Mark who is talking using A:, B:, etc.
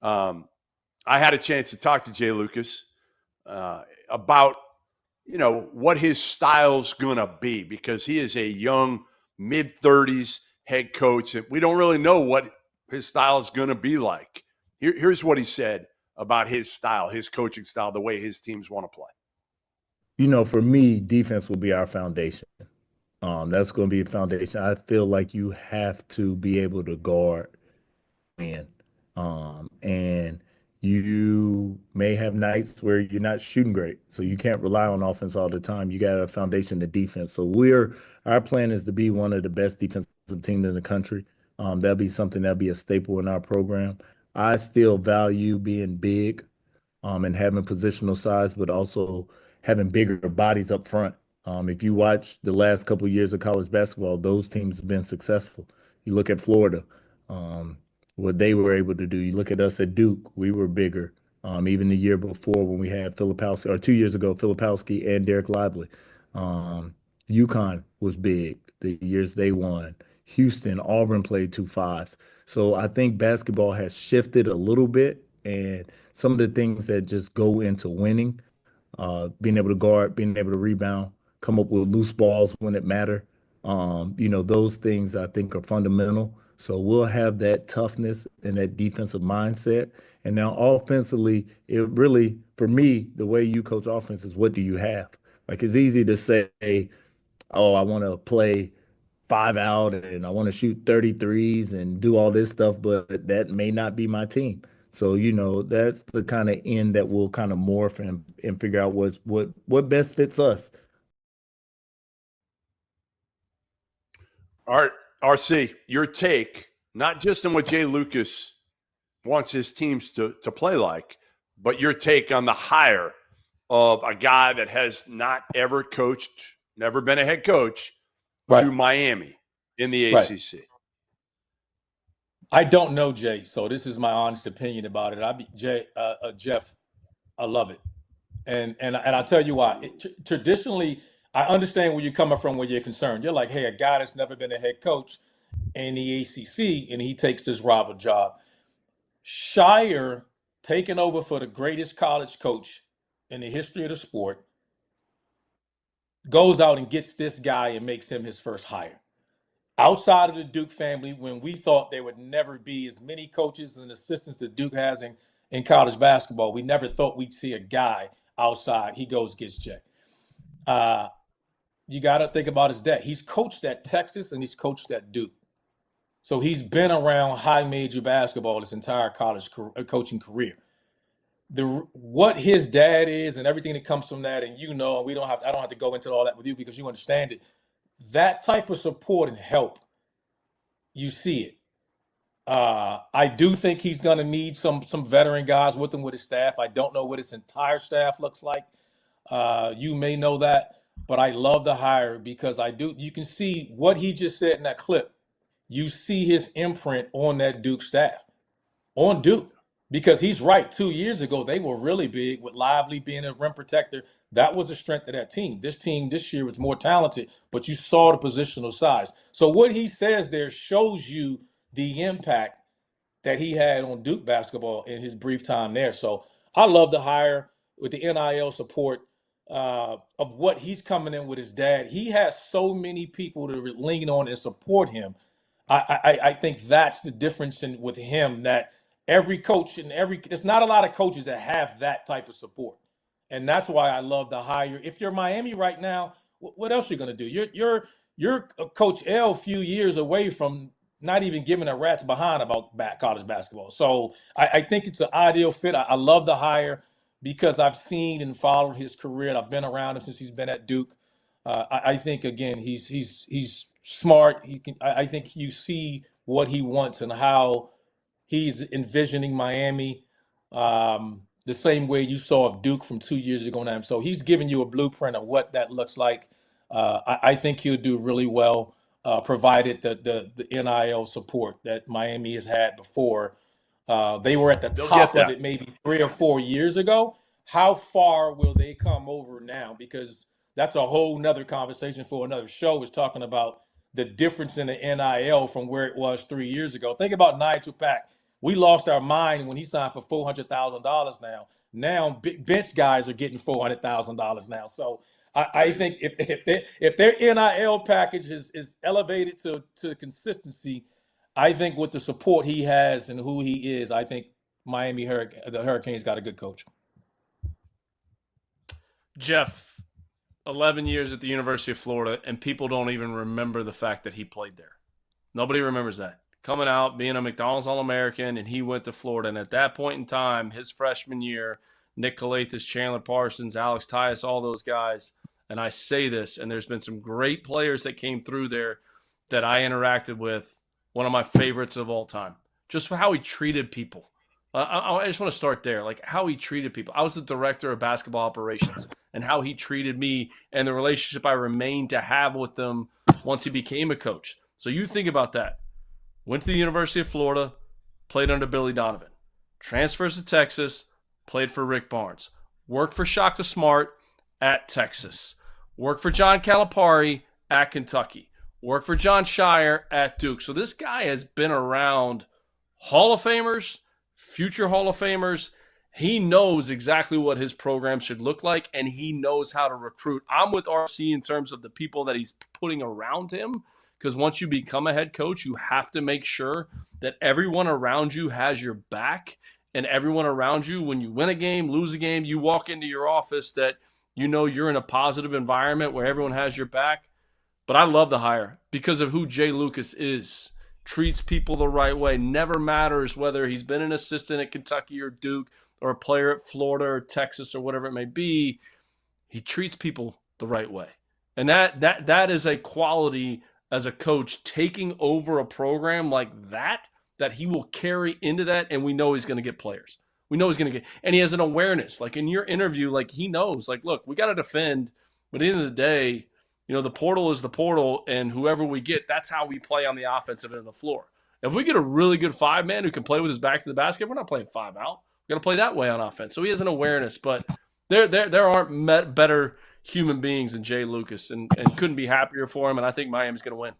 A: I had a chance to talk to Jay Lucas about, what his style's going to be, because he is a young mid-30s head coach. And we don't really know what his style is going to be like. Here's what he said about his style, his coaching style, the way his teams want to play.
B: For me, defense will be our foundation. That's going to be a foundation. I feel like you have to be able to guard in. And you may have nights where you're not shooting great, so you can't rely on offense all the time. You got a foundation of defense. So our plan is to be one of the best defensive teams in the country. That'll be something that'll be a staple in our program. I still value being big, and having positional size, but also having bigger bodies up front. If you watch the last couple of years of college basketball, those teams have been successful. You look at Florida, what they were able to do. You look at us at Duke, we were bigger. Even the year before when we had Filipowski, or 2 years ago, Filipowski and Derek Lively. UConn was big the years they won. Houston, Auburn played 2 5s. So I think basketball has shifted a little bit, and some of the things that just go into winning, being able to guard, being able to rebound, come up with loose balls when it matter. Those things I think are fundamental. So we'll have that toughness and that defensive mindset. And now offensively, it really, for me, the way you coach offense is what do you have? Like, it's easy to say, oh, I want to play 5 out and I want to shoot 33s and do all this stuff, but that may not be my team. So, that's the kind of end that we'll kind of morph and figure out what best fits us.
A: All right, RC, your take, not just on what Jay Lucas wants his teams to play like, but your take on the hire of a guy that has not ever coached, never been a head coach, to Miami in the ACC.
C: I don't know Jay, so this is my honest opinion about it. Jeff, I love it, and I'll tell you why. Traditionally, I understand where you're coming from when you're concerned. You're like, hey, a guy that's never been a head coach in the ACC, and he takes this rival job. Shire taking over for the greatest college coach in the history of the sport, goes out and gets this guy and makes him his first hire. Outside of the Duke family, when we thought there would never be as many coaches and assistants that Duke has in college basketball, we never thought we'd see a guy outside. He goes, gets Jay. You got to think about his dad. He's coached at Texas and he's coached at Duke. So he's been around high major basketball his entire college coaching career. What his dad is and everything that comes from that, and I don't have to go into all that with you because you understand it. That type of support and help, you see it. I do think he's going to need some veteran guys with him with his staff. I don't know what his entire staff looks like. You may know that, but I love the hire because you can see what he just said in that clip. You see his imprint on that Duke staff, on Duke. Because he's right. 2 years ago, they were really big with Lively being a rim protector. That was the strength of that team. This team this year was more talented, but you saw the positional size. So what he says there shows you the impact that he had on Duke basketball in his brief time there. So I love the hire with the NIL support of what he's coming in with his dad. He has so many people to lean on and support him. I think that's the difference with him, that every coach there's not a lot of coaches that have that type of support. And that's why I love the hire. If you're Miami right now, what else are you going to do? You're Coach L a few years away from not even giving a rat's behind about college basketball. So I think it's an ideal fit. I love the hire because I've seen and followed his career. And I've been around him since he's been at Duke. I think, again, he's smart. I think you see what he wants and how he's envisioning Miami the same way you saw of Duke from 2 years ago now. So he's giving you a blueprint of what that looks like. I think he'll do really well, provided the NIL support that Miami has had before. They were at the top of it maybe 3 or 4 years ago. How far will they come over now? Because that's a whole nother conversation for another show, is talking about the difference in the NIL from where it was 3 years ago. Think about Nigel Pack We lost our mind when he signed for $400,000 now. Now bench guys are getting $400,000 now. So I think if their NIL package is elevated to consistency, I think with the support he has and who he is, I think the Hurricanes got a good coach.
D: Jeff, 11 years at the University of Florida, and people don't even remember the fact that he played there. Nobody remembers that. Coming out, being a McDonald's All-American, and he went to Florida. And at that point in time, his freshman year, Nick Calathis, Chandler Parsons, Alex Tyus, all those guys, and I say this, and there's been some great players that came through there that I interacted with, one of my favorites of all time. Just how he treated people. I just want to start there, like how he treated people. I was the director of basketball operations, and how he treated me and the relationship I remained to have with them once he became a coach. So you think about that. Went to the University of Florida, played under Billy Donovan. Transfers to Texas, played for Rick Barnes. Worked for Shaka Smart at Texas. Worked for John Calipari at Kentucky. Worked for John Shire at Duke. So this guy has been around Hall of Famers, future Hall of Famers. He knows exactly what his program should look like, and he knows how to recruit. I'm with RC in terms of the people that he's putting around him, because once you become a head coach, you have to make sure that everyone around you has your back, and everyone around you, when you win a game, lose a game, you walk into your office that you know you're in a positive environment where everyone has your back. But I love the hire because of who Jay Lucas is. Treats people the right way. Never matters whether he's been an assistant at Kentucky or Duke or a player at Florida or Texas or whatever it may be. He treats people the right way. And that is a quality as a coach, taking over a program like that he will carry into that, and we know he's going to get players. We know he's going to get, and he has an awareness. Like in your interview, like he knows, like, look, we got to defend, but at the end of the day, the portal is the portal, and whoever we get, that's how we play on the offensive end of the floor. If we get a really good five-man who can play with his back to the basket, we're not playing five out. We're going to play that way on offense. So he has an awareness, but there aren't better human beings than Jay Lucas, and couldn't be happier for him, and I think Miami's going to win.